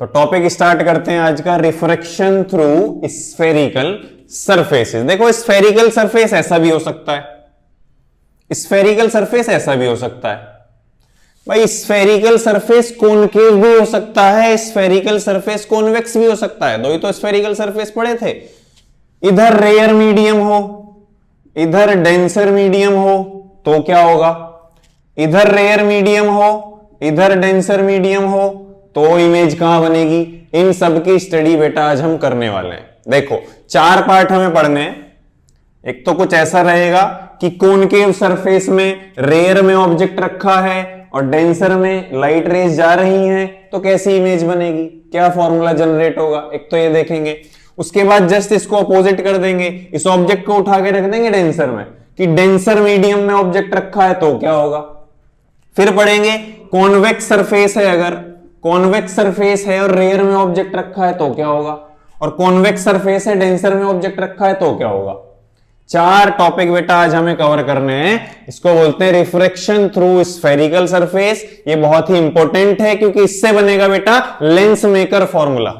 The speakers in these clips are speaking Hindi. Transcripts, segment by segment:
तो टॉपिक स्टार्ट करते हैं आज का, रिफ्रैक्शन थ्रू स्फेरिकल सरफेसेस। देखो स्फेरिकल सरफेस ऐसा भी हो सकता है, स्फेरिकल सरफेस ऐसा भी हो सकता है भाई, स्फेरिकल सरफेस कॉनकेव भी हो सकता है, स्फेरिकल सरफेस कॉन्वेक्स भी हो सकता है। दो ही तो स्फेरिकल सरफेस पढ़े थे, इधर रेयर मीडियम हो इधर डेंसर मीडियम हो तो क्या होगा, इधर रेयर मीडियम हो इधर डेंसर मीडियम हो तो इमेज कहां बनेगी। इन सब की स्टडी बेटा आज हम करने वाले हैं। देखो 4 पार्ट हमें पढ़ने हैं। एक तो कुछ ऐसा रहेगा कि कॉनकेव सरफेस में रेयर में ऑब्जेक्ट रखा है और डेंसर में लाइट रेज जा रही हैं तो कैसी इमेज बनेगी, क्या फॉर्मूला जनरेट होगा, एक तो ये देखेंगे। उसके बाद जस्ट इसको अपोजिट कर देंगे, इस ऑब्जेक्ट को उठा के रख देंगे डेंसर में कि डेंसर मीडियम में ऑब्जेक्ट रखा है तो क्या होगा। फिर पढ़ेंगे कॉन्वेक्स सरफेस है, अगर कॉन्वेक्स सरफेस है और रेयर में ऑब्जेक्ट रखा है तो क्या होगा, और कॉन्वेक्स सरफेस है डेंसर में ऑब्जेक्ट रखा है तो क्या होगा। 4 टॉपिक बेटा आज हमें कवर करने हैं। इसको बोलते हैं रिफ्रैक्शन थ्रू स्फेरिकल सरफेस। ये बहुत ही इंपॉर्टेंट है क्योंकि इससे बनेगा बेटा लेंस मेकर फॉर्मूला।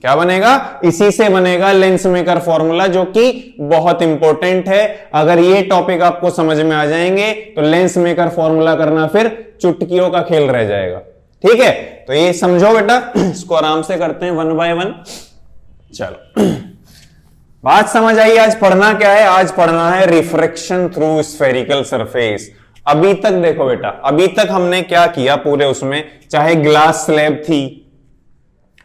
क्या बनेगा, इसी से बनेगा लेंस मेकर फॉर्मूला, जो कि बहुत इंपॉर्टेंट है। अगर ये टॉपिक आपको समझ में आ जाएंगे तो लेंस मेकर फॉर्मूला करना फिर चुटकियों का खेल रह जाएगा। ठीक है, तो ये समझो बेटा, इसको आराम से करते हैं 1 बाय 1। चलो बात समझ आई। आज पढ़ना क्या है, आज पढ़ना है रिफ्रैक्शन थ्रू स्फेरिकल सरफेस। अभी तक देखो बेटा, अभी तक हमने क्या किया पूरे उसमें, चाहे ग्लास स्लैब थी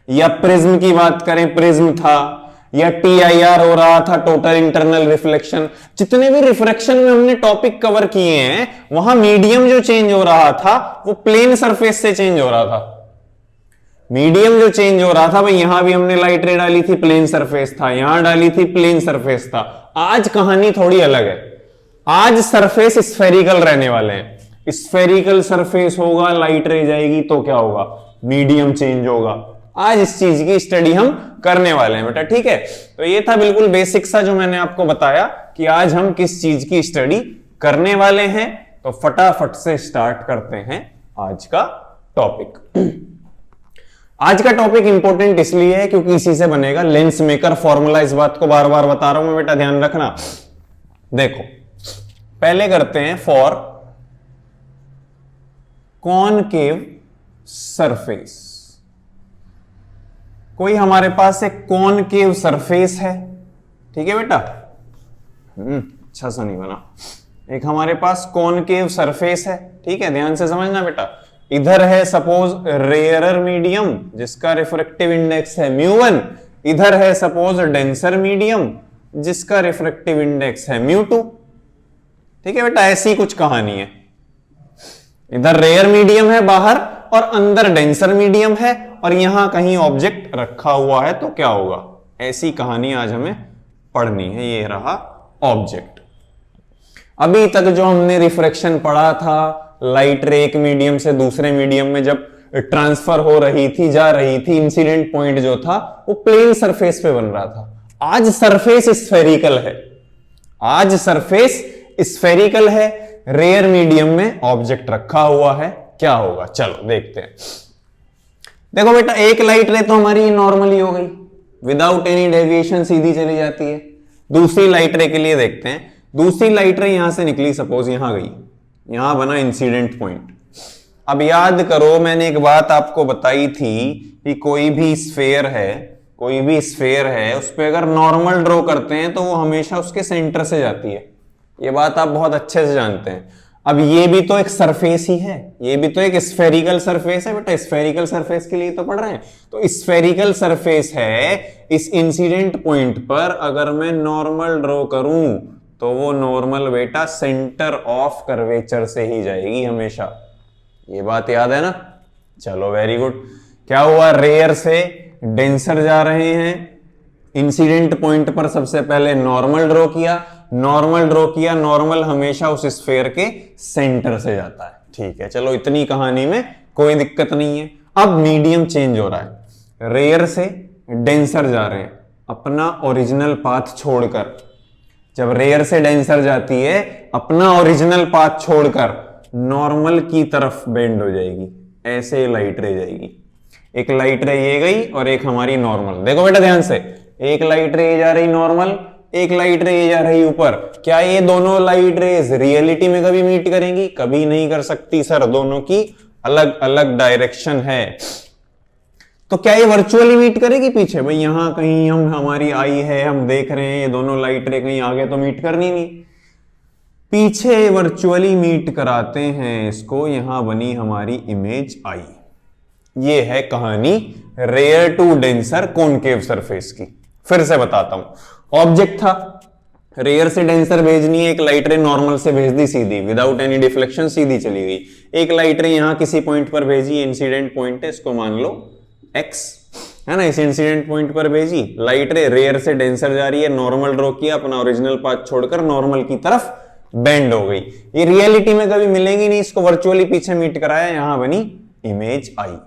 या प्रिज्म की बात करें, प्रिज्म था, या TIR हो रहा था, टोटल इंटरनल रिफ्लेक्शन, जितने भी रिफ्रैक्शन में हमने टॉपिक कवर किए हैं वहां मीडियम जो चेंज हो रहा था वो प्लेन सरफेस से चेंज हो रहा था। मीडियम जो चेंज हो रहा था भाई, यहां भी हमने लाइट रे डाली थी, प्लेन सरफेस था, यहां डाली थी, प्लेन सरफेस था। आज कहानी थोड़ी अलग है, आज सरफेस स्फेरिकल रहने वाले हैं। स्फेरिकल सरफेस होगा, लाइट रे जाएगी तो क्या होगा, मीडियम चेंज होगा। आज इस चीज की स्टडी हम करने वाले हैं बेटा। ठीक है, तो ये था बिल्कुल बेसिक सा जो मैंने आपको बताया कि आज हम किस चीज की स्टडी करने वाले हैं। तो फटाफट से स्टार्ट करते हैं आज का टॉपिक। आज का टॉपिक इंपॉर्टेंट इसलिए है क्योंकि इसी से बनेगा लेंस मेकर फॉर्मूला। इस बात को बार बार बता रहा हूं मैं बेटा, ध्यान रखना। देखो पहले करते हैं फॉर कॉनकेव सरफेस। कोई हमारे पास एक कॉनकेव सरफेस है, ठीक है बेटा, अच्छा सा नहीं बना। एक हमारे पास कॉनकेव सरफेस है, ठीक है, ध्यान से समझना बेटा। इधर है सपोज रेयरर मीडियम जिसका रिफ्रैक्टिव इंडेक्स है μ1, इधर है सपोज डेंसर मीडियम जिसका रिफ्रैक्टिव इंडेक्स है μ2। ठीक है बेटा, ऐसी कुछ कहानी है। इधर रेयर मीडियम है बाहर और अंदर डेंसर मीडियम है और यहां कहीं ऑब्जेक्ट रखा हुआ है तो क्या होगा, ऐसी कहानी आज हमें पढ़नी है। ये रहा ऑब्जेक्ट। अभी तक जो हमने रिफ्रैक्शन पढ़ा था, लाइट रे एक मीडियम से दूसरे मीडियम में जब ट्रांसफर हो रही थी, जा रही थी, इंसिडेंट पॉइंट जो था वो प्लेन सरफेस पे बन रहा था। आज सरफेस स्फेरिकल है, आज सरफेस स्फेरिकल है, रेयर मीडियम में ऑब्जेक्ट रखा हुआ है, क्या होगा चलो देखते हैं। देखो बेटा, एक लाइट रे तो हमारी नॉर्मली हो गई, विदाउट एनी डेविएशन सीधी चली जाती है। दूसरी लाइट रे के लिए देखते हैं। दूसरी लाइट रे यहां से निकली, सपोज यहां गई, यहां बना इंसिडेंट पॉइंट। अब याद करो मैंने एक बात आपको बताई थी कि कोई भी स्फेयर है, उस पर अगर नॉर्मल ड्रॉ करते हैं तो वो हमेशा उसके सेंटर से जाती है। ये बात आप बहुत अच्छे से जानते हैं। अब ये भी तो एक सरफेस ही है, ये भी तो एक स्फेरिकल सरफेस है बेटा, स्फेरिकल सरफेस के लिए तो पढ़ रहे हैं। तो स्फेरिकल सरफेस है, इस इंसिडेंट पॉइंट पर अगर मैं नॉर्मल ड्रॉ करूं तो वो नॉर्मल बेटा सेंटर ऑफ कर्वेचर से ही जाएगी हमेशा। ये बात याद है ना, चलो वेरी गुड। क्या हुआ, रेयर से डेंसर जा रहे हैं, इंसिडेंट पॉइंट पर सबसे पहले नॉर्मल ड्रॉ किया, नॉर्मल हमेशा उस स्फेयर के सेंटर से जाता है। ठीक है, चलो इतनी कहानी में कोई दिक्कत नहीं है। अब मीडियम चेंज हो रहा है, रेयर से डेंसर जा रहे हैं अपना ओरिजिनल पाथ छोड़कर। जब रेयर से डेंसर जाती है अपना ओरिजिनल पाथ छोड़कर नॉर्मल की तरफ बेंड हो जाएगी, ऐसे लाइट रे जाएगी। एक लाइट रे ये गई और एक हमारी नॉर्मल। देखो बेटा ध्यान से, एक लाइट रे जा रही नॉर्मल, एक लाइट रे जा रही ऊपर। क्या ये दोनों लाइट रेज रियलिटी में कभी मीट करेंगी? कभी नहीं कर सकती सर, दोनों की अलग अलग डायरेक्शन है। तो क्या ये वर्चुअली मीट करेगी पीछे? भाई यहां कहीं हम हमारी आई है, हम देख रहे हैं ये दोनों लाइट रे कहीं आगे तो मीट करनी नहीं, पीछे वर्चुअली मीट कराते हैं इसको। यहां बनी हमारी इमेज आई। ये है कहानी rare to denser concave surface की। फिर से बताता हूं, ऑब्जेक्ट था, रेयर से डेंसर भेजनी है, एक लाइट रे नॉर्मल से भेज दी सीधी, विदाउट एनी डिफ्लेक्शन सीधी चली गई। एक लाइट रे यहां किसी पॉइंट पर भेजी, इंसिडेंट पॉइंट है, इसको मान लो x है ना, इस इंसिडेंट पॉइंट पर भेजी लाइट रे, रेयर से डेंसर जा रही है, नॉर्मल ड्रॉ किया, अपना ओरिजिनल पाथ छोड़कर नॉर्मल की तरफ बेंड हो गई। ये रियलिटी में कभी मिलेंगी नहीं, इसको वर्चुअली पीछे मीट कराया, यहां बनी इमेज आई।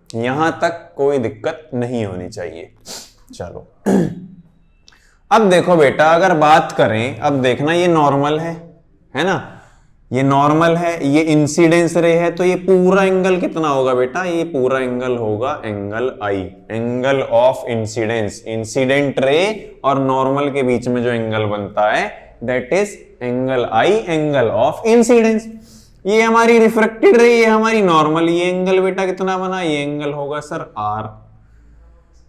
यहां तक कोई दिक्कत नहीं होनी चाहिए। चलो अब देखो बेटा, अगर बात करें, अब देखना ये नॉर्मल है ना, ये नॉर्मल है, ये इंसिडेंस रे है, तो ये पूरा एंगल कितना होगा बेटा? ये पूरा एंगल होगा angle I, angle of incidence. Incident ray और नॉर्मल के बीच में जो एंगल बनता है that is angle I, angle of incidence. ये हमारी रिफ्रैक्टेड रे, ये हमारी नॉर्मल, ये एंगल बेटा कितना बना? ये एंगल होगा sir R,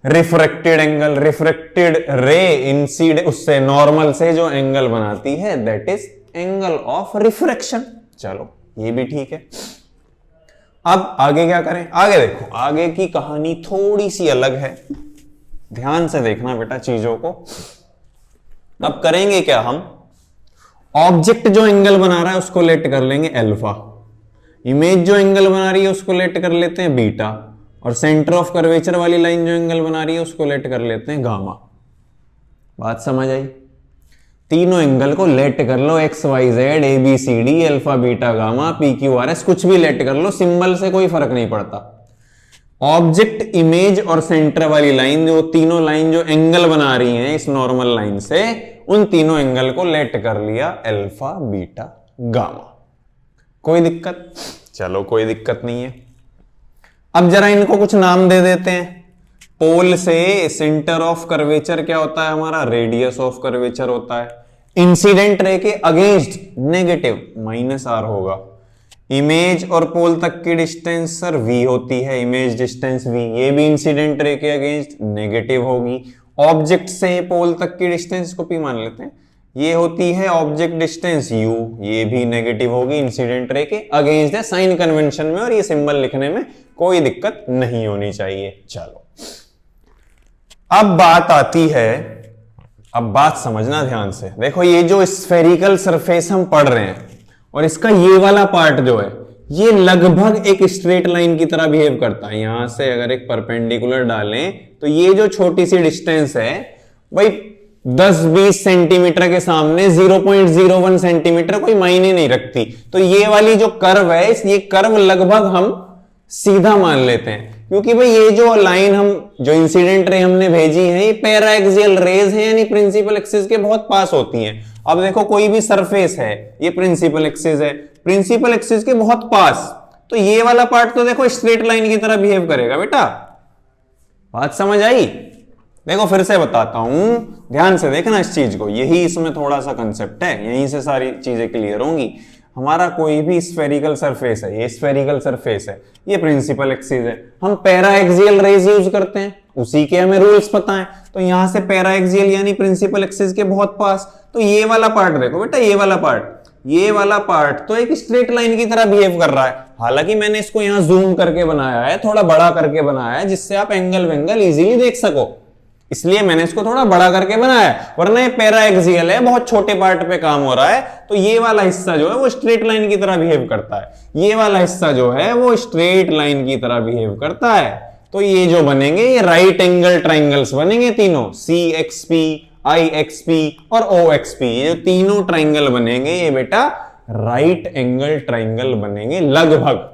refracted angle. Refracted ray incident उससे नॉर्मल से जो एंगल बनाती है that is angle of refraction. चलो ये भी ठीक है। अब आगे क्या करें? आगे देखो, आगे की कहानी थोड़ी सी अलग है, ध्यान से देखना बेटा चीजों को। अब करेंगे क्या हम, ऑब्जेक्ट जो एंगल बना रहा है उसको लेट कर लेंगे अल्फा, इमेज जो एंगल बना रही है उसको लेट कर लेते हैं बीटा, और सेंटर ऑफ कर्वेचर वाली लाइन जो एंगल बना रही है उसको लेट कर लेते हैं गामा। बात समझ आई? तीनों एंगल को लेट कर लो, X Y Z A B C D alpha beta gamma P Q R S, कुछ भी लेट कर लो, सिंबल से कोई फर्क नहीं पड़ता। ऑब्जेक्ट, इमेज और सेंटर वाली लाइन, जो तीनों लाइन जो एंगल बना रही हैं इस नॉर्मल लाइन से, उन तीनों एंगल को लेट कर लिया अल्फा बीटा गामा। कोई दिक्कत? चलो कोई दिक्कत नहीं है। अब जरा इनको कुछ नाम दे देते हैं। पोल से सेंटर ऑफ कर्वेचर क्या होता है हमारा? रेडियस ऑफ कर्वेचर होता है। इंसिडेंट रे के अगेंस्ट नेगेटिव माइनस आर होगा। इमेज और पोल तक की डिस्टेंस सर v होती है, इमेज डिस्टेंस v, ये भी इंसिडेंट रे के अगेंस्ट नेगेटिव होगी। ऑब्जेक्ट से पोल तक की डिस्टेंस को p मान लेते हैं, ये होती है ऑब्जेक्ट डिस्टेंस u, ये भी नेगेटिव होगी, इंसिडेंट रे के अगेंस्ट है साइन कन्वेंशन में, और ये सिंबल लिखने में कोई दिक्कत नहीं होनी चाहिए। चलो अब बात आती है, अब बात समझना ध्यान से। देखो ये जो स्फेरिकल सरफेस हम पढ़ रहे हैं और इसका ये वाला पार्ट जो है, ये लगभग एक स्ट्रेट लाइन की तरह बिहेव करता है। यहां से अगर एक परपेंडिकुलर डालें तो ये जो छोटी सी डिस्टेंस है भाई 10-20 सेंटीमीटर के सामने 0.01 सेंटीमीटर कोई मायने नहीं रखती। तो ये वाली जो कर्व है, ये कर्व लगभग हम सीधा मान लेते हैं, क्योंकि भाई ये जो लाइन हम जो इंसिडेंट रे हमने भेजी है ये पैराएक्सियल रेज है, यानी प्रिंसिपल एक्सिस के बहुत पास होती हैं। अब देखो कोई भी सरफेस है, ये प्रिंसिपल एक्सिस है, प्रिंसिपल एक्सिस के बहुत पास, तो ये वाला पार्ट तो देखो स्ट्रेट लाइन की तरह बिहेव करेगा बेटा। बात समझ आई? देखो फिर से बताता हूं, ध्यान से देखना इस चीज को, यही इसमें थोड़ा सा कंसेप्ट है, यहीं से सारी चीजें क्लियर होंगी। हमारा कोई भी स्फेरिकल सरफेस है, ये स्फेरिकल सरफेस है, ये प्रिंसिपल एक्सिस है, हम पैराएक्सियल रेज यूज करते हैं, उसी के हमें रूल्स पता है। तो यहां से पैराएक्सियल यानी प्रिंसिपल एक्सिस के बहुत पास, तो ये वाला पार्ट देखो बेटा, ये वाला पार्ट तो एक स्ट्रेट लाइन की तरह बिहेव कर रहा है। हालांकि मैंने इसको यहां जूम करके बनाया है, थोड़ा बड़ा करके बनाया है, जिससे आप एंगल वेंगल इजीली देख सको, इसलिए मैंने इसको थोड़ा बड़ा करके बनाया है, वरना ये पैराएक्सियल है, बहुत छोटे पार्ट पे काम हो रहा है। तो ये वाला हिस्सा जो है वो स्ट्रेट लाइन की तरह बिहेव करता है, ये वाला हिस्सा जो है वो स्ट्रेट लाइन की तरह बिहेव करता है। तो ये जो बनेंगे ये राइट एंगल ट्राइंगल्स बनेंगे तीनों, CXP, IXP और OXP, ये जो तीनों ट्राइंगल बनेंगे ये बेटा राइट एंगल ट्राइंगल बनेंगे लगभग,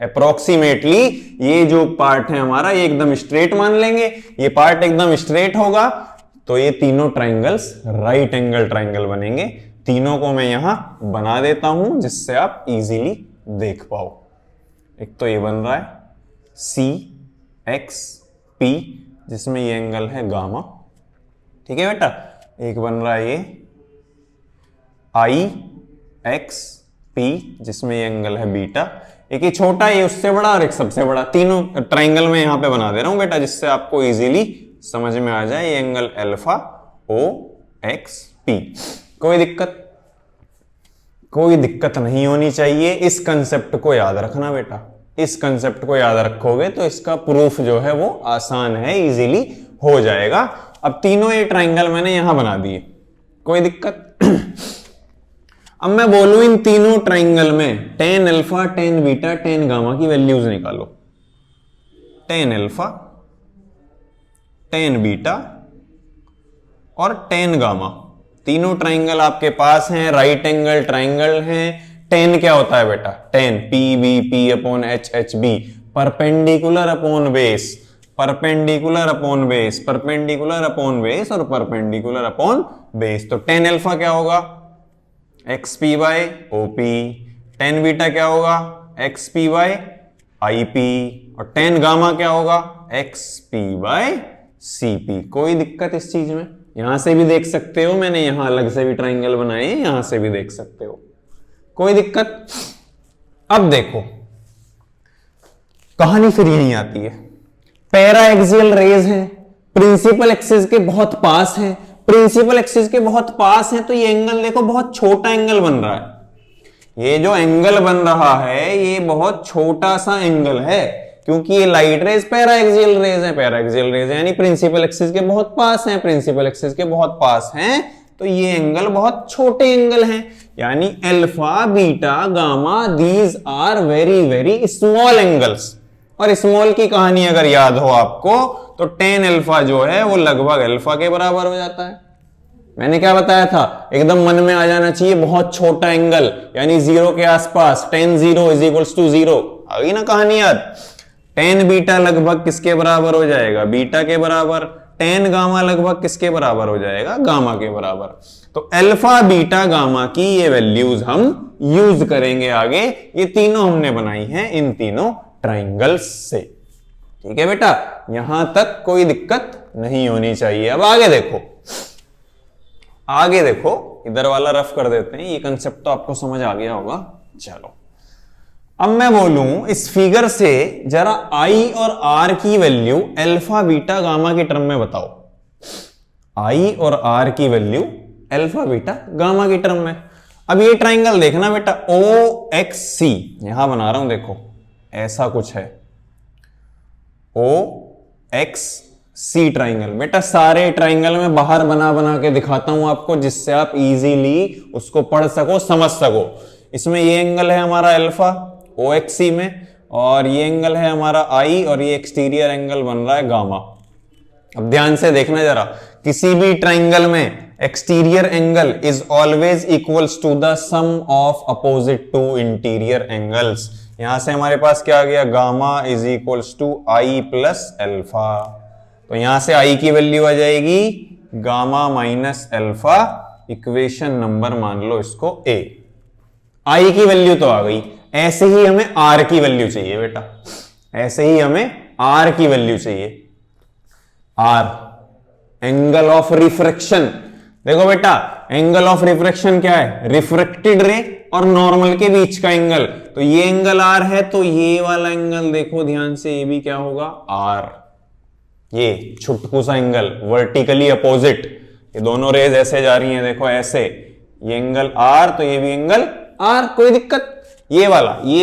अप्रोक्सीमेटली। ये जो पार्ट है हमारा ये एकदम स्ट्रेट मान लेंगे, ये पार्ट एकदम स्ट्रेट होगा, तो ये तीनों ट्राइंगल्स राइट एंगल ट्राइंगल बनेंगे। तीनों को मैं यहां बना देता हूं जिससे आप इजीली देख पाओ। एक तो ये बन रहा है एक्स पी, जिसमें ये एंगल है गामा। ठीक है बेटा, एक बन रहा है ये आई एक्स पी, जिसमें ये एंगल है बीटा। एक ये छोटा, ये उससे बड़ा और एक सबसे बड़ा। तीनों ट्राइंगल में यहां पे बना दे रहा हूं बेटा, जिससे आपको इजीली समझ में आ जाए। ये एंगल अल्फा ओ एक्स पी। कोई दिक्कत नहीं होनी चाहिए। इस कंसेप्ट को याद रखना बेटा, इस कंसेप्ट को याद रखोगे तो इसका प्रूफ जो है वो आसान है, इजीली हो जाएगा। अब तीनों ये ट्राइंगल मैंने यहां बना दिए, कोई दिक्कत? अब मैं बोलूं इन तीनों ट्राइंगल में tan alpha, tan beta, tan gamma की वैल्यूज निकालो। टेन अल्फा, टेन बीटा और टेन गामा, तीनों ट्राइंगल आपके पास हैं, राइट एंगल ट्राइंगल हैं। टेन क्या होता है बेटा? Tan P B P upon H H B, perpendicular upon base, perpendicular upon base, perpendicular upon base और परपेंडिकुलर अपॉन बेस। तो टेन अल्फा क्या होगा? X P by O P. Tan beta क्या होगा? X P by I P. और टेन गामा क्या होगा? X P by C P. कोई दिक्कत इस चीज में? यहां से भी देख सकते हो, मैंने यहां अलग से भी ट्राइंगल बनाए हैं, यहां से भी देख सकते हो, कोई दिक्कत? अब देखो, कहानी फिर यहीं आती है। पैरा एक्सियल रेज है, प्रिंसिपल एक्सिस के बहुत पास है, प्रिंसिपल एक्सिस के बहुत पास है, तो ये एंगल देखो बहुत छोटा एंगल बन रहा है। ये जो एंगल बन रहा है ये बहुत छोटा सा एंगल है, क्योंकि ये light rays paraxial rays है। पैरा एक्सियल रेज है यानी प्रिंसिपल एक्सिस के बहुत पास है, प्रिंसिपल एक्सिस के बहुत पास हैं, तो ये एंगल बहुत छोटे एंगल हैं। यानी alpha beta gamma, these are very very small angles. और स्मॉल की कहानी अगर याद हो आपको तो टेन अल्फा जो है वो लगभग अल्फा के बराबर हो जाता है। मैंने क्या बताया था? एकदम मन में आ जाना चाहिए, बहुत छोटा एंगल यानी जीरो के आसपास। Tan zero is equals to zero, आ गई ना कहानी याद? टेन बीटा लगभग किसके बराबर हो जाएगा? बीटा के बराबर। टेन गामा लगभग किसके बराबर हो जाएगा? गामा के बराबर। तो अल्फा बीटा गामा की ये वैल्यूज हम यूज करेंगे आगे। ये तीनों हमने बनाई हैं इन तीनों ट्राइंगल्स से। ठीक है बेटा, यहां तक कोई दिक्कत नहीं होनी चाहिए। अब आगे देखो, आगे देखो, इधर वाला रफ कर देते हैं, ये कंसेप्ट तो आपको समझ आ गया होगा। चलो अब मैं बोलूं इस फिगर से जरा आई और आर की वैल्यू अल्फा बीटा गामा की टर्म में बताओ। आई और आर की वैल्यू अल्फा बीटा गामा की टर्म में। अब ये ट्राइंगल देखना बेटा, ओ एक्स सी, यहां बना रहा हूं, देखो ऐसा कुछ है, ओ एक्स सी ट्राइंगल। बेटा सारे ट्राइंगल में बाहर बना बना के दिखाता हूं आपको, जिससे आप इजीली उसको पढ़ सको, समझ सको। इसमें ये एंगल है हमारा अल्फा ओ एक्स सी में, और ये एंगल है हमारा आई, और ये एक्सटीरियर एंगल बन रहा है गामा। अब ध्यान से देखना जरा, किसी भी ट्राइंगल में exterior angle is always equals to the sum of opposite to interior angles. यहां से हमारे पास क्या आ गया? Gamma is equals to I plus alpha. तो यहां से आई की वैल्यू आ जाएगी gamma minus alpha, equation number मान लो इसको ए। आई की वैल्यू तो आ गई। ऐसे ही हमें आर की वैल्यू चाहिए बेटा, ऐसे ही हमें आर की वैल्यू चाहिए। R angle of refraction. देखो बेटा एंगल ऑफ रिफ्रैक्शन क्या है? रिफ्रैक्टेड रे और नॉर्मल के बीच का एंगल। तो ये एंगल आर है, तो ये वाला एंगल देखो ध्यान से, ये भी क्या होगा? आर। ये छुटकू सा एंगल वर्टिकली अपोजिट, ये दोनों रेज ऐसे जा रही हैं, देखो ऐसे, ये एंगल आर, तो ये भी एंगल आर। कोई दिक्कत? ये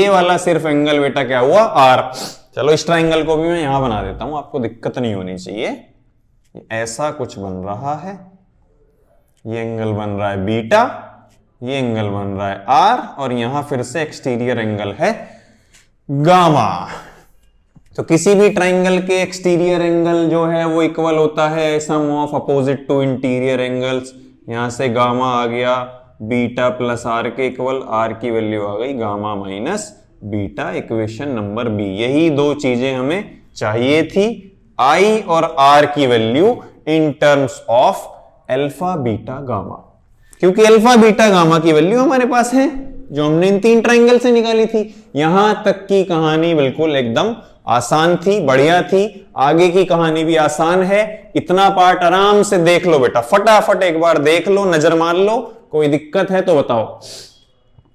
वाला सिर्फ एंगल बेटा क्या हुआ? आर। चलो इस ट्राइंगल को भी मैं यहां बना देता हूं, आपको दिक्कत नहीं होनी चाहिए। ऐसा कुछ बन रहा है, ये एंगल बन रहा है बीटा, ये एंगल बन रहा है आर, और यहां फिर से एक्सटीरियर एंगल है गामा। तो किसी भी ट्राइंगल के एक्सटीरियर एंगल जो है वो इक्वल होता है sum of opposite to interior angles. यहां से गामा आ गया बीटा प्लस आर के इक्वल, आर की वैल्यू आ गई gamma minus beta, equation number B. यही दो चीजें हमें चाहिए थी, आई और आर की value in terms of alpha beta gamma. क्योंकि अल्फा बीटा गामा की वैल्यू हमारे पास है, जो हमने इन 3 ट्रायंगल से निकाली थी। यहां तक की कहानी बिल्कुल एकदम आसान थी, बढ़िया थी। आगे की कहानी भी आसान है। इतना पार्ट आराम से देख लो बेटा, फटाफट एक बार देख लो, नजर मार लो। कोई दिक्कत है तो बताओ।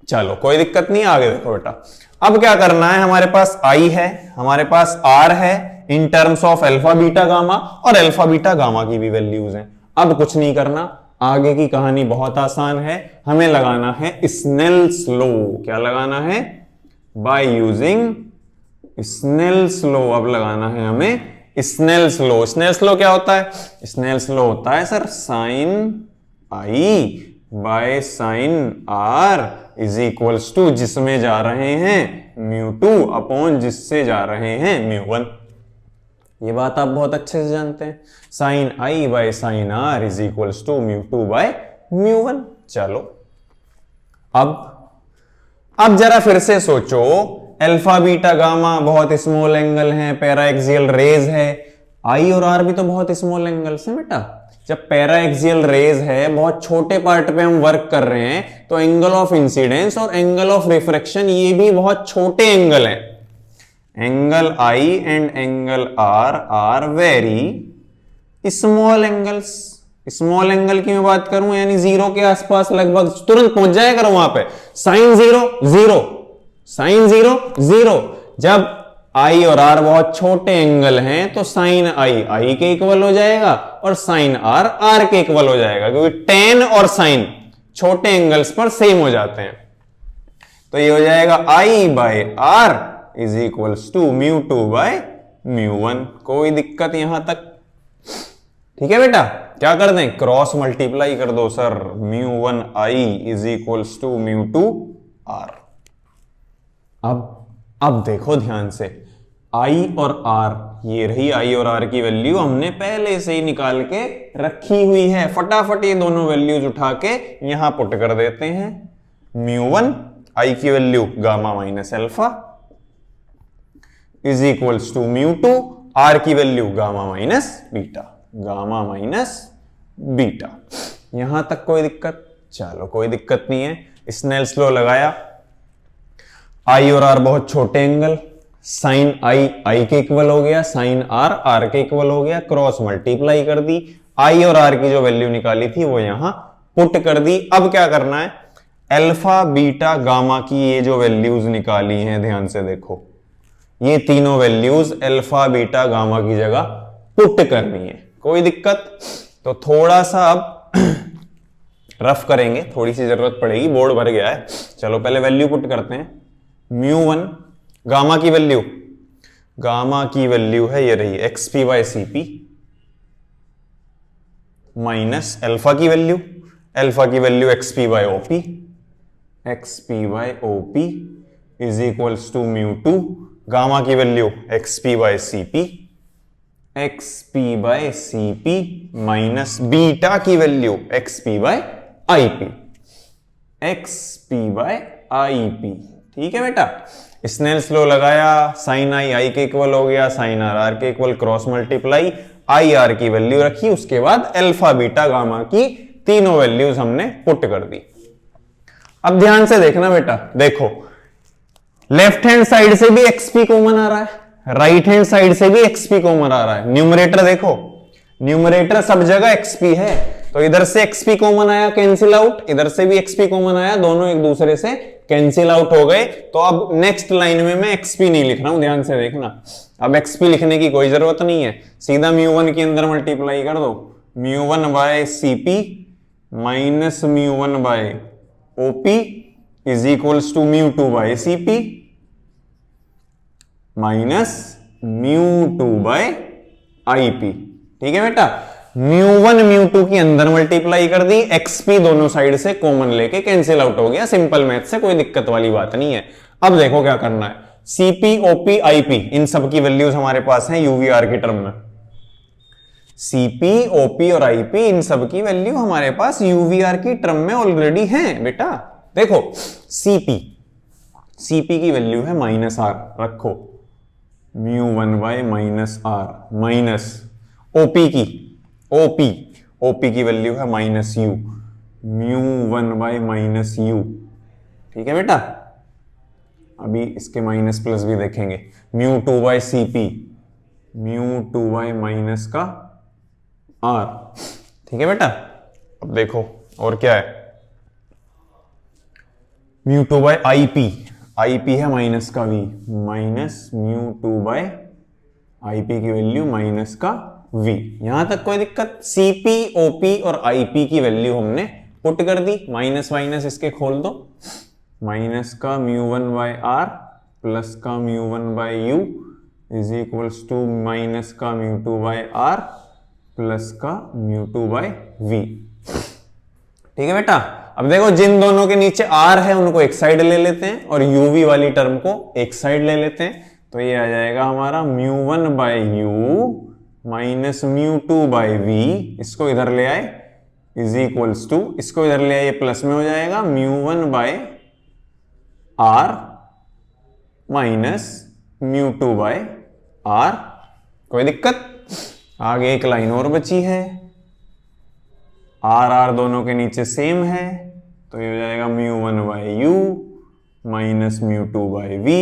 चलो कोई दिक्कत नहीं, आगे देखो बेटा। अब क्या करना है, हमारे पास आई है, हमारे पास आर है in terms of alpha beta gamma, और अल्फा बीटा गामा की भी वैल्यूज हैं। अब कुछ नहीं करना, आगे की कहानी बहुत आसान है। हमें लगाना है स्नेल्स लॉ। क्या लगाना है? By using Snell's law. अब लगाना है हमें स्नेल्स लॉ। स्नेल्स लॉ क्या होता है? स्नेल्स लॉ होता है sir sine I by sine R is equals to जिसमें जा रहे हैं म्यू टू अपॉन जिससे जा रहे हैं म्यू वन। ये बात आप बहुत अच्छे से जानते हैं। Sine I by sine R is equals to mu two by mu one. चलो अब जरा फिर से सोचो, अल्फा बीटा गामा बहुत स्मॉल एंगल है, पैराएक्सियल रेज है। आई और आर भी तो बहुत स्मॉल एंगल्स है बेटा। जब पैराएक्सियल रेज है, बहुत छोटे पार्ट पे हम वर्क कर रहे हैं, तो एंगल ऑफ इंसिडेंस और एंगल ऑफ रिफ्रैक्शन ये भी बहुत छोटे एंगल हैं। Angle I and angle R are very small angles. Small angle की मैं बात करूं यानी 0 के आसपास लगभग तुरंत पहुंच जाया करो वहां पे। Sine 0 0, sine 0 0। जब आई और आर बहुत छोटे एंगल हैं तो साइन आई आई के इक्वल हो जाएगा और साइन आर आर के इक्वल हो जाएगा, क्योंकि टेन और साइन छोटे एंगल्स पर सेम हो जाते हैं। तो ये हो जाएगा I by R is equals to mu two by mu one. कोई दिक्कत यहां तक? ठीक है बेटा, क्या कर दें? क्रॉस मल्टीप्लाई कर दो sir. Mu one I is equals to mu two R. अब देखो ध्यान से, आई और आर, ये रही आई और आर की वैल्यू हमने पहले से ही निकाल के रखी हुई है। फटाफट ये दोनों वैल्यूज उठा के यहां पुट कर देते हैं। म्यू वन आई की value gamma minus alpha is equals to mu two, R की value gamma minus beta, gamma minus beta. यहां तक कोई दिक्कत? चलो कोई दिक्कत नहीं है। स्नेल्स लॉ लगाया, आई और आर बहुत छोटे एंगल, साइन आई आई के इक्वल हो गया, साइन आर आर के इक्वल हो गया, क्रॉस मल्टीप्लाई कर दी, आई और आर की जो वैल्यू निकाली थी वो यहां पुट कर दी। अब क्या करना है? अल्फा बीटा गामा की ये जो वैल्यूज निकाली हैं, ध्यान से देखो, ये तीनों वैल्यूज अल्फा बीटा गामा की जगह पुट करनी है। कोई दिक्कत? तो थोड़ा सा अब रफ करेंगे, थोड़ी सी जरूरत पड़ेगी, बोर्ड भर गया है। चलो पहले वैल्यू पुट करते हैं। म्यू वन गामा की वैल्यू, गामा की वैल्यू है ये रही XP by CP minus alpha की वैल्यू, अल्फा की value XP by OP, XP by OP is equals to mu two, gamma की value XP by CP, XP by CP minus beta की value XP by IP, XP by IP. ठीक है बेटा, स्नेल्स लॉ लगाया, साइन आई आई के इक्वल हो गया, साइन आर आर के equal, cross multiply, I R की वैल्यू रखी, उसके बाद अल्फा बीटा गामा की तीनों वैल्यूज हमने पुट कर दी। अब ध्यान से देखना बेटा, देखो लेफ्ट हैंड साइड से भी एक्सपी कॉमन आ रहा है, राइट हैंड साइड से भी एक्सपी कॉमन आ रहा है। न्यूमरेटर देखो, न्यूमरेटर सब जगह एक्सपी है, तो इधर से एक्सपी कॉमन आया, कैंसिल आउट, इधर से भी एक्सपी कॉमन आया, दोनों एक दूसरे से कैंसिल आउट हो गए। तो अब नेक्स्ट लाइन में मैं एक्सपी नहीं लिख रहा हूं, ध्यान से देखना। अब एक्सपी लिखने की कोई जरूरत नहीं है, सीधा म्यू वन के अंदर मल्टीप्लाई कर दो, mu one by CP minus mu one by OP is equals to mu two by CP minus mu two by IP. ठीक है बेटा, म्यू वन म्यू टू की अंदर मल्टीप्लाई कर दी, एक्सपी दोनों साइड से कॉमन लेके कैंसिल आउट हो गया। सिंपल मैथ से कोई दिक्कत वाली बात नहीं है। अब देखो क्या करना है, सीपी ओपी आईपी इन सब की वैल्यूज हमारे पास हैं यूवीआर की टर्म में। सीपी ओपी और आईपी इन सब की वैल्यू हमारे पास यूवीआर की टर्म में ऑलरेडी है बेटा। देखो सीपी, सीपी की वैल्यू है माइनस आर, रखो mu one by minus R, minus OP की, ओपी, ओपी की वैल्यू है minus U, mu one by minus U. ठीक है बेटा, अभी इसके माइनस प्लस भी देखेंगे। Mu 2 by C P, mu 2 by minus का आर, ठीक है बेटा। अब देखो और क्या है, mu 2 by I P, I P है माइनस का we, minus mu 2 by I P की वैल्यू माइनस का वी। यहां तक कोई दिक्कत? सी पी, ओ पी और आई पी की वैल्यू हमने पुट कर दी, माइनस माइनस इसके खोल दो, माइनस का म्यू 1 बाय आर प्लस का mu 1 by U is equals to minus का म्यू 2 बाय आर प्लस का म्यू 2 बाय वी। ठीक है बेटा। अब देखो जिन दोनों के नीचे आर है उनको एक साइड ले लेते हैं और यूवी वाली टर्म को एक साइड ले लेते हैं, तो ये आ जाएगा हमारा mu 1 by U minus mu 2 by V, इसको इधर ले आए इज इक्वल्स टू, इसको इधर ले आए, ये प्लस में हो जाएगा mu 1 by R minus mu 2 by R. कोई दिक्कत? आगे एक लाइन और बची है, आर आर दोनों के नीचे सेम है, तो ये हो जाएगा mu 1 by U minus mu 2 by V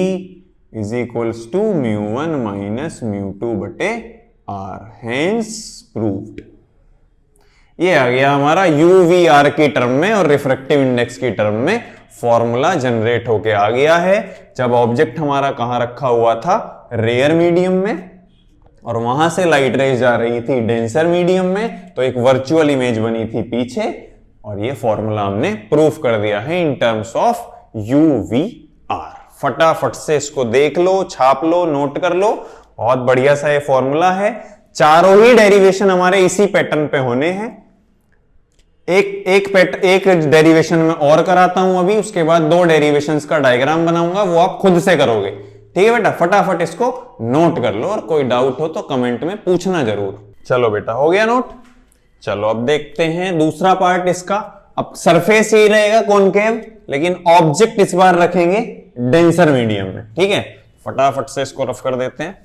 is equals to mu 1 minus mu 2 बटे आर, हेंस प्रूव्ड। ये आ गया हमारा यूवीआर की टर्म में और रिफ्रैक्टिव इंडेक्स की टर्म में फॉर्मूला जनरेट होके आ गया है। जब ऑब्जेक्ट हमारा कहां रखा हुआ था? रेयर मीडियम में, और वहां से लाइट रेज जा रही थी डेंसर मीडियम में, तो एक वर्चुअल इमेज बनी थी पीछे, और ये फॉर्मूला हमने प्रूफ कर दिया है इन टर्म्स ऑफ यूवीआर। फटाफट से इसको देख लो, छाप लो, नोट कर लो, बहुत बढ़िया सा ये फॉर्मूला है। चारों ही डेरिवेशन हमारे इसी पैटर्न पे होने हैं। एक डेरिवेशन में और कराता हूं अभी, उसके बाद 2 डेरिवेशंस का डायग्राम बनाऊंगा, वो आप खुद से करोगे। ठीक है बेटा, फटाफट इसको नोट कर लो और कोई डाउट हो तो कमेंट में पूछना जरूर। चलो बेटा, हो गया नोट। चलो अब देखते हैं दूसरा पार्ट इसका। अब सरफेस ही रहेगा कॉनकेव, लेकिन ऑब्जेक्ट इस बार रखेंगे डेंसर मीडियम में। ठीक है, फटाफट से इसको रफ कर देते हैं।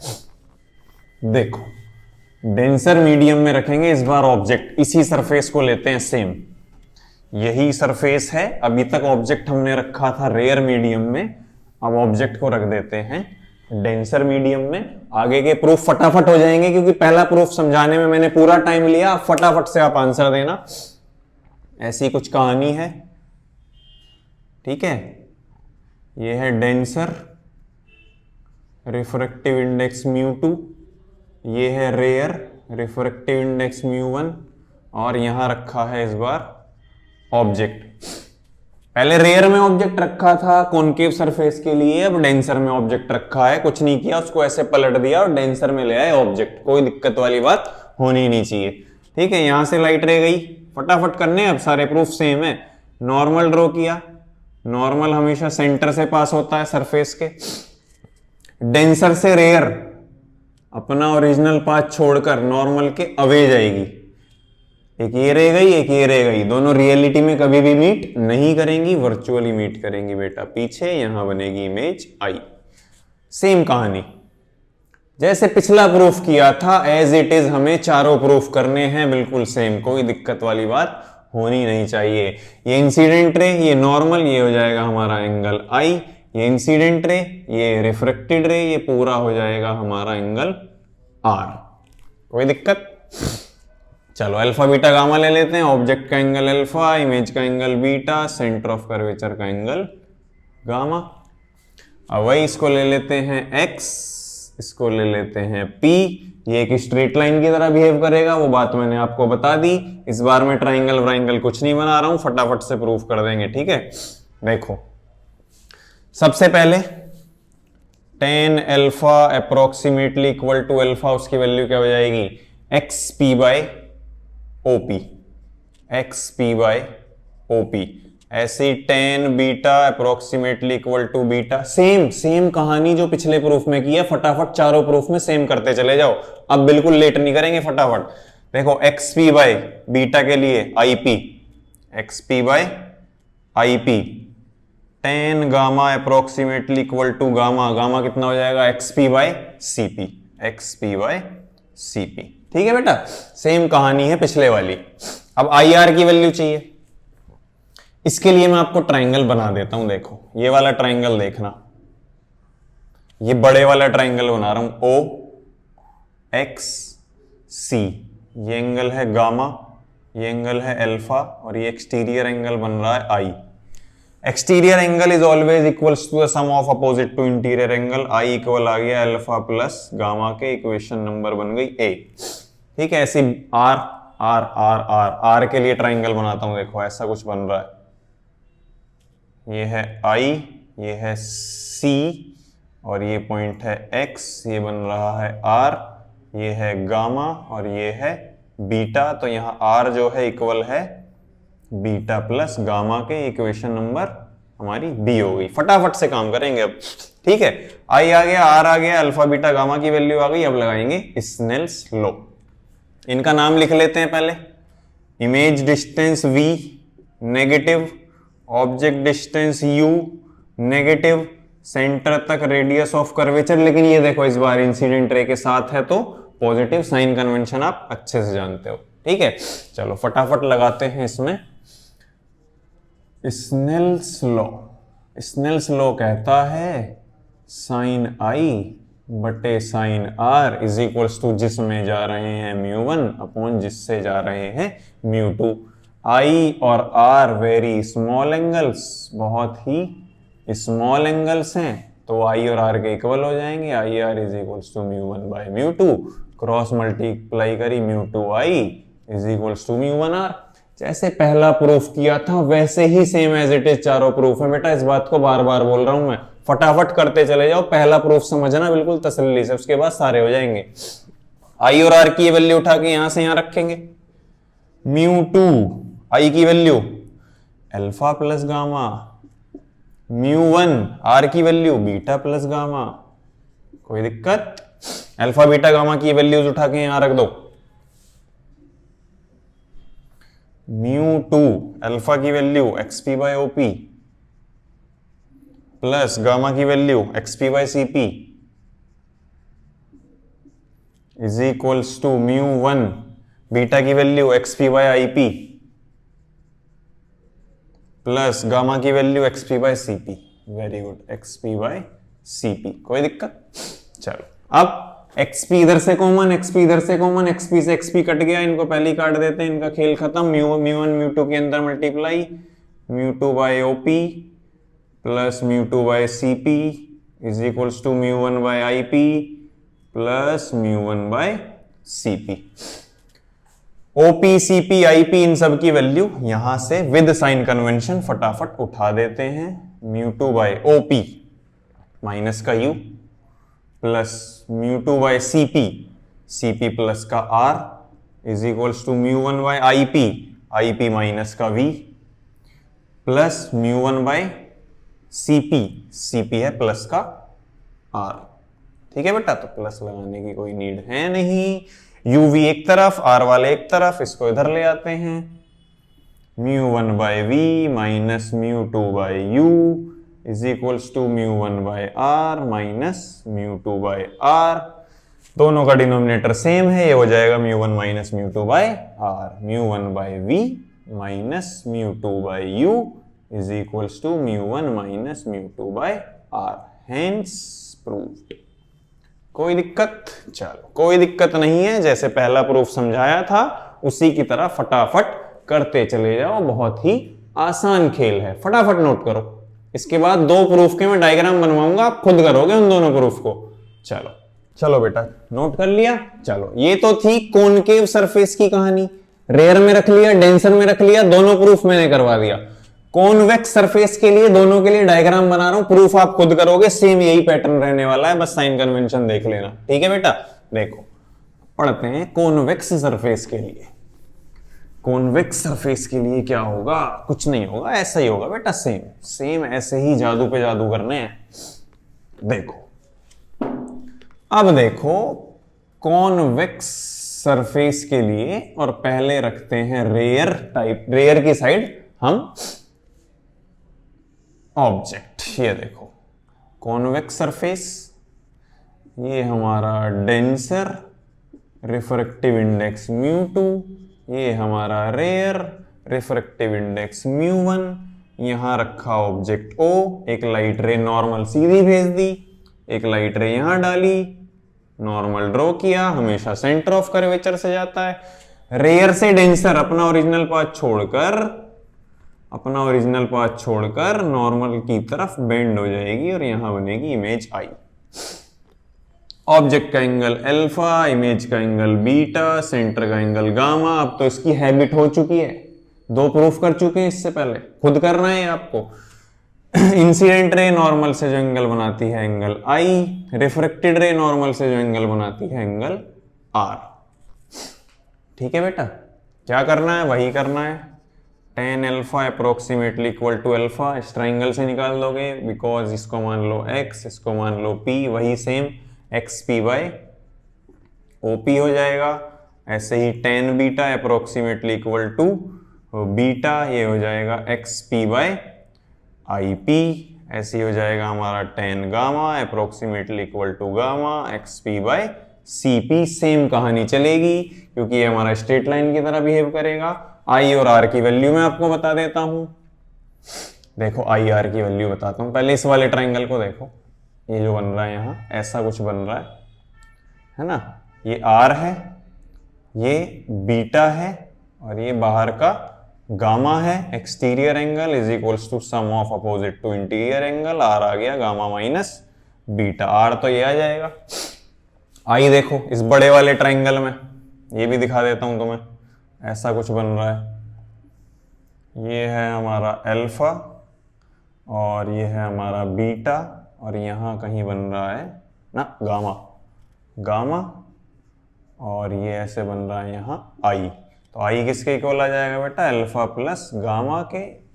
देखो डेंसर मीडियम में रखेंगे इस बार ऑब्जेक्ट, इसी सरफेस को लेते हैं सेम, यही सरफेस है। अभी तक ऑब्जेक्ट हमने रखा था रेयर मीडियम में, अब ऑब्जेक्ट को रख देते हैं डेंसर मीडियम में। आगे के प्रूफ फटाफट हो जाएंगे क्योंकि पहला प्रूफ समझाने में मैंने पूरा टाइम लिया। फटाफट से आप आंसर देना, ऐसी कुछ कहानी है। ठीक है, ये है डेंसर, रिफ्रैक्टिव इंडेक्स म्यू 2, ये है रेयर, रिफ्रैक्टिव इंडेक्स म्यू 1, और यहां रखा है इस बार ऑब्जेक्ट। पहले रेयर में ऑब्जेक्ट रखा था कॉनकेव सरफेस के लिए, अब डेंसर में ऑब्जेक्ट रखा है। कुछ नहीं किया, उसको ऐसे पलट दिया और डेंसर में ले आए ऑब्जेक्ट। कोई दिक्कत वाली बात होनी नहीं चाहिए। ठीक है, यहां से लाइट रह गई, फटाफट करने, अब सारे प्रूफ सेम है। नॉर्मल ड्रॉ किया, नॉर्मल हमेशा सेंटर से पास होता है सरफेस के। डेंसर से रेयर अपना ओरिजिनल पाथ छोड़कर नॉर्मल के अवे जाएगी, एक ये रह गई, एक ये रह गई। दोनों रियलिटी में कभी भी मीट नहीं करेंगी, वर्चुअली मीट करेंगी बेटा। पीछे यहां बनेगी इमेज आई। सेम कहानी जैसे पिछला प्रूफ किया था, एज इट इज हमें चारों प्रूफ करने हैं, बिल्कुल सेम, कोई दिक्कत वाली बात होनी नहीं चाहिए। ये इंसिडेंट रे, ये नॉर्मल, ये हो जाएगा हमारा एंगल आई। ये इंसिडेंट रे, ये रिफ्रेक्टेड रे, ये पूरा हो जाएगा हमारा एंगल आर। कोई दिक्कत? चलो अल्फा बीटा गामा ले लेते हैं। ऑब्जेक्ट का एंगल अल्फा, इमेज का angle beta, centre of curvature का एंगल गामा। अब वही इसको ले लेते हैं एक्स, इसको ले लेते हैं पी। ये एक स्ट्रेट लाइन की तरह बिहेव करेगा, वो बात मैंने आपको बता दी। इस बार मैं ट्राइंगल व्राइंगल कुछ नहीं बना रहा हूं, फटाफट से प्रूफ कर देंगे। ठीक है, देखो सबसे पहले tan alpha approximately equal to alpha, उसकी वैल्यू क्या हो जाएगी? X P by OP, X P by OP. ऐसी tan beta approximately equal to beta. Same कहानी जो पिछले प्रूफ में की है, फटाफट चारों प्रूफ में सेम करते चले जाओ। अब बिल्कुल लेट नहीं करेंगे, फटाफट देखो। एक्स पी बाय बीटा के लिए I P, X P by I P, tan gamma approximately equal to gamma, gamma कितना हो जाएगा? X P by C P, X P by C P. ठीक है बेटा, सेम कहानी है पिछले वाली। अब आई आर की वैल्यू चाहिए। इसके लिए मैं आपको ट्राइंगल बना देता हूं। देखो ये वाला ट्राइंगल देखना, ये बड़े वाला ट्राइंगल बना रहा हूं, ओ एक्स सी, ये एंगल है गामा, ये एंगल है अल्फा, और ये एक्सटीरियर एंगल बन रहा है I. Exterior angle is always equals to the sum of opposite to interior angle, I equal आ गया अल्फा प्लस गामा के, इक्वेशन नंबर बन गई ए। ठीक है, ऐसी R R R R R के लिए ट्राइंगल बनाता हूं। देखो ऐसा कुछ बन रहा है, ये है आई, ये है सी, और ये पॉइंट है एक्स, ये बन रहा है आर, ये है गामा और ये है बीटा। तो यहां आर जो है इक्वल है बीटा प्लस गामा के, इक्वेशन नंबर हमारी बी हो गई। फटाफट से काम करेंगे अब। ठीक है, आई आ गया, आर आ गया, अल्फा बीटा गामा की वैल्यू आ गई। अब लगाएंगे स्नेल्स लॉ। इनका नाम लिख लेते हैं पहले। Image distance v negative, object distance u negative, centre तक रेडियस ऑफ कर्वेचर। लेकिन ये देखो इस बार इंसिडेंट रे के साथ है तो पॉजिटिव, साइन कन्वेंशन आप अच्छे से जानते हो। ठीक है, चलो फटाफट लगाते हैं इसमें स्नेल्स लॉ। स्नेल्स लॉ कहता है साइन आई बटे sine R is equals to जिसमें जा रहे हैं μ1 अपॉन जिससे जा रहे हैं μ2। आई और आर वेरी स्मॉल एंगल्स, बहुत ही स्मॉल एंगल्स हैं, तो आई और आर के इक्वल हो जाएंगे। I R is equals to μ1 by μ2, cross multiply करी μ2 I is equals to μ1 R. जैसे पहला प्रूफ किया था वैसे ही सेम एज इट इज चारों प्रूफ है। बेटा इस बात को बार बार बोल रहा हूं मैं, फटाफट करते चले जाओ। पहला प्रूफ समझना बिल्कुल तसल्ली से, उसके बाद सारे हो जाएंगे। आई और आर की वैल्यू उठा के यहां से यहां रखेंगे। μ2 आई की value alpha plus gamma, μ1 R की वैल्यू बीटा प्लस गामा। कोई दिक्कत? अल्फा बीटा गामा की वैल्यूज उठा के यहां रख दो। μ2 अल्फा की value XP by OP plus gamma की value XP by CP is equals to μ1 beta की value XP by IP plus gamma की value XP by CP. Very good, XP by CP. कोई दिक्कत? चलो अब एक्सपी इधर से कॉमन, एक्सपी इधर से कॉमन, एक्सपी से एक्सपी कट गया, इनको पहले ही काट देते हैं, इनका खेल खत्म। μ1 μ2 के अंदर multiply μ2 by OP plus μ2 by CP is equals to μ1 by IP plus μ1 by CP. OP CP IP इन सब की वैल्यू यहां से विद साइन कन्वेंशन फटाफट उठा देते हैं। μ2 बाय ओपी माइनस का u plus μ2 by CP, CP plus का r is equals to μ1 by IP, IP minus का v plus μ1 by CP, CP है प्लस का r। ठीक है बेटा, तो प्लस लगाने की कोई नीड है नहीं। uv एक तरफ, r वाले एक तरफ, इसको इधर ले आते हैं। μ1 bye v minus μ2 by u is equals to μ1 by r minus μ2 by r। दोनों का डिनोमिनेटर सेम है, ये हो जाएगा μ1 minus μ2 by r। μ1 bye v minus μ2 by u is equals to μ1 minus μ2 by r। Hence proved. कोई दिक्कत? चलो कोई दिक्कत नहीं है, जैसे पहला प्रूफ समझाया था उसी की तरह फटाफट करते चले जाओ। बहुत ही आसान खेल है, फटाफट नोट करो। इसके बाद दो प्रूफ के मैं डायग्राम बनवाऊंगा, आप खुद करोगे उन दोनों प्रूफ को। चलो चलो बेटा, नोट कर लिया। चलो ये तो थी कॉनकेव सरफेस की कहानी। रेयर में रख लिया, डेंसर में रख लिया, दोनों प्रूफ मैंने करवा दिया। कॉन्वेक्स सरफेस के लिए दोनों के लिए डायग्राम बना रहा हूं, प्रूफ आप खुद करोगे। सेम यही पैटर्न रहने वाला है, बस साइन कन्वेंशन देख लेना। ठीक है बेटा, देखो पढ़ते हैं कॉन्वेक्स सरफेस के लिए। कॉन्वेक्स सरफेस के लिए क्या होगा? कुछ नहीं होगा, ऐसा ही होगा बेटा, सेम सेम ऐसे ही जादू पे जादू करने हैं। देखो अब देखो कॉन्वेक्स सरफेस के लिए, और पहले रखते हैं रेयर टाइप, रेयर की साइड हम ऑब्जेक्ट। ये देखो कॉन्वेक्स सरफेस, ये हमारा डेंसर, रिफ्रैक्टिव इंडेक्स μ2, ये हमारा रेयर, रिफ्रैक्टिव इंडेक्स μ1, यहां रखा ऑब्जेक्ट O, एक लाइट रे नॉर्मल सीधी भेज दी, एक लाइट रे यहां डाली, नॉर्मल ड्रॉ किया, हमेशा सेंटर ऑफ कर्वेचर से जाता है। रेयर से डेंसर अपना ओरिजिनल पाथ छोड़कर नॉर्मल की तरफ बेंड हो जाएगी और यहां बनेगी इमेज आई। ऑब्जेक्ट का एंगल अल्फा, इमेज का एंगल बीटा, सेंटर का एंगल गामा। अब तो इसकी हैबिट हो चुकी है, 2 प्रूफ कर चुके हैं इससे पहले, खुद करना है आपको। इंसिडेंट रे नॉर्मल से जो एंगल बनाती है एंगल आई, रिफ्रेक्टेड रे नॉर्मल से जो एंगल बनाती है एंगल आर। ठीक है बेटा, क्या करना है वही करना है। tan alpha approximately equal to alpha, इस ट्राइंगल से निकाल दोगे, बिकॉज इसको मान लो x, इसको मान लो p, वही सेम xp बाय OP हो जाएगा। ऐसे ही tan beta approximately equal to beta, ये हो जाएगा xp बाय IP। ऐसे ही हो जाएगा हमारा tan gamma approximately equal to gamma xp by CP। Same कहानी चलेगी क्योंकि ये हमारा स्ट्रेट लाइन की तरह बिहेव करेगा। I और R की वैल्यू मैं आपको बता देता हूं। देखो I R की वैल्यू बताता हूं, पहले इस वाले ट्राइंगल को देखो, ये जो बन रहा है यहां ऐसा कुछ बन रहा है ना। ये R है, ये बीटा है और ये बाहर का गामा है। Exterior angle is equals to sum of opposite to interior angle. R आ गया गामा माइनस बीटा, R तो ये आ जाएगा। आई देखो इस बड़े वाले ट्राइंगल में, ये भी दिखा देता हूं तुम्हें, ऐसा कुछ बन रहा है। ये है हमारा अल्फा और ये है हमारा बीटा और यहां कहीं बन रहा है ना गामा और ये ऐसे बन रहा है यहाँ आई। तो आई किसके इक्वल आ जाएगा बेटा, अल्फा प्लस गामा के।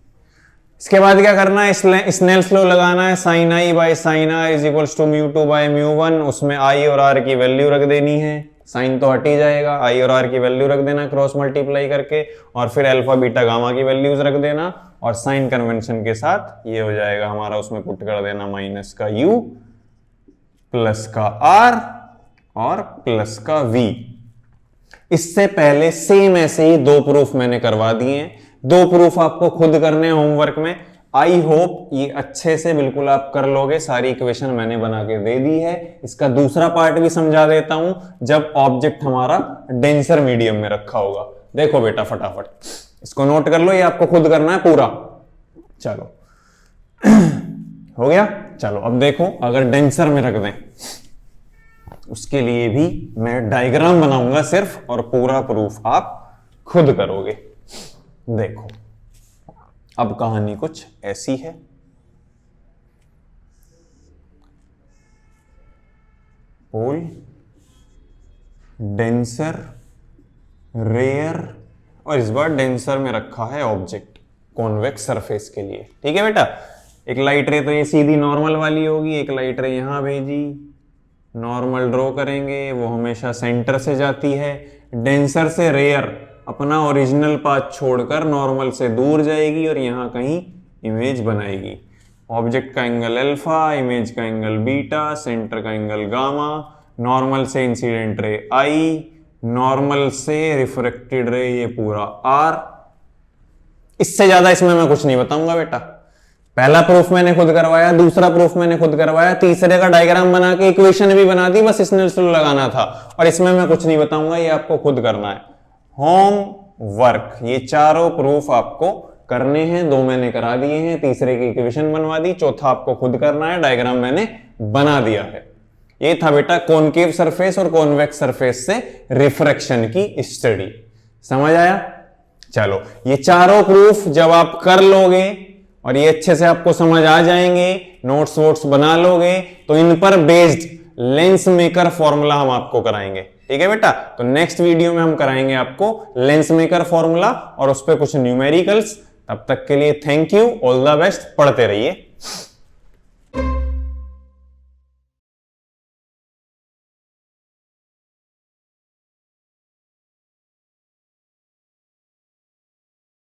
इसके बाद क्या करना है, स्नेल्स लॉ लगाना है। Sine I by sine R is equals to mu two by mu one. उसमें आई और आर की वैल्यू रख देनी है, साइन तो हट ही जाएगा, आई और आर की वैल्यू रख देना क्रॉस मल्टीप्लाई करके, और फिर अल्फा बीटा गामा की वैल्यूज रख देना और साइन कन्वेंशन के साथ ये हो जाएगा हमारा, उसमें पुट कर देना माइनस का u प्लस का r और प्लस का v। इससे पहले सेम ऐसे ही 2 प्रूफ मैंने करवा दिए हैं, 2 प्रूफ आपको खुद करने हैं होमवर्क में। आई होप ये अच्छे से बिल्कुल आप कर लोगे। सारी इक्वेशन मैंने बना के दे दी है। इसका दूसरा पार्ट भी समझा देता हूं जब ऑब्जेक्ट हमारा डेंसर मीडियम में रखा होगा। देखो बेटा फटाफट इसको नोट कर लो, ये आपको खुद करना है पूरा। चलो हो गया। चलो अब देखो अगर डेंसर में रख दें, उसके लिए भी मैं डायग्राम बनाऊंगा सिर्फ, और पूरा प्रूफ आप खुद करोगे। देखो अब कहानी कुछ ऐसी है। पोल, डेंसर, रेयर, और इस बार डेंसर में रखा है ऑब्जेक्ट कॉन्वेक्स सरफेस के लिए। ठीक है बेटा, एक लाइट रे तो ये सीधी नॉर्मल वाली होगी, एक लाइट रे यहां भेजी, नॉर्मल ड्रॉ करेंगे, वो हमेशा सेंटर से जाती है। डेंसर से रेयर अपना ओरिजिनल पाथ छोड़कर नॉर्मल से दूर जाएगी और यहां कहीं इमेज बनाएगी। ऑब्जेक्ट का एंगल अल्फा, इमेज का एंगल बीटा, सेंटर का एंगल गामा, नॉर्मल से इंसिडेंट रे आई, नॉर्मल से रिफ्रेक्टेड रे ये पूरा आर। इससे ज्यादा इसमें मैं कुछ नहीं बताऊंगा बेटा। पहला प्रूफ मैंने खुद करवाया, दूसरा प्रूफ मैंने खुद करवाया, तीसरे का डायग्राम बना के इक्वेशन भी बना दी, बस स्नेल्स लॉ लगाना था। और इसमें मैं कुछ नहीं बताऊंगा, ये आपको खुद करना है। होम वर्क, ये चारों प्रूफ आपको करने हैं। 2 मैंने करा दिए हैं, तीसरे की इक्वेशन बनवा दी, चौथा आपको खुद करना है, डायग्राम मैंने बना दिया है। ये था बेटा कॉनकेव सरफेस और कॉन्वेक्स सरफेस से रिफ्रैक्शन की स्टडी। समझ आया? चलो ये चारों प्रूफ जब आप कर लोगे और ये अच्छे से आपको समझ आ जाएंगे, नोट्स वोट्स बना लोगे, तो इन पर बेस्ड लेंस मेकर फॉर्मूला हम आपको कराएंगे। ठीक है बेटा, तो नेक्स्ट वीडियो में हम कराएंगे आपको लेंस मेकर फॉर्मूला और उस पर कुछ न्यूमेरिकल्स। तब तक के लिए thank you, all the best, पढ़ते रहिए।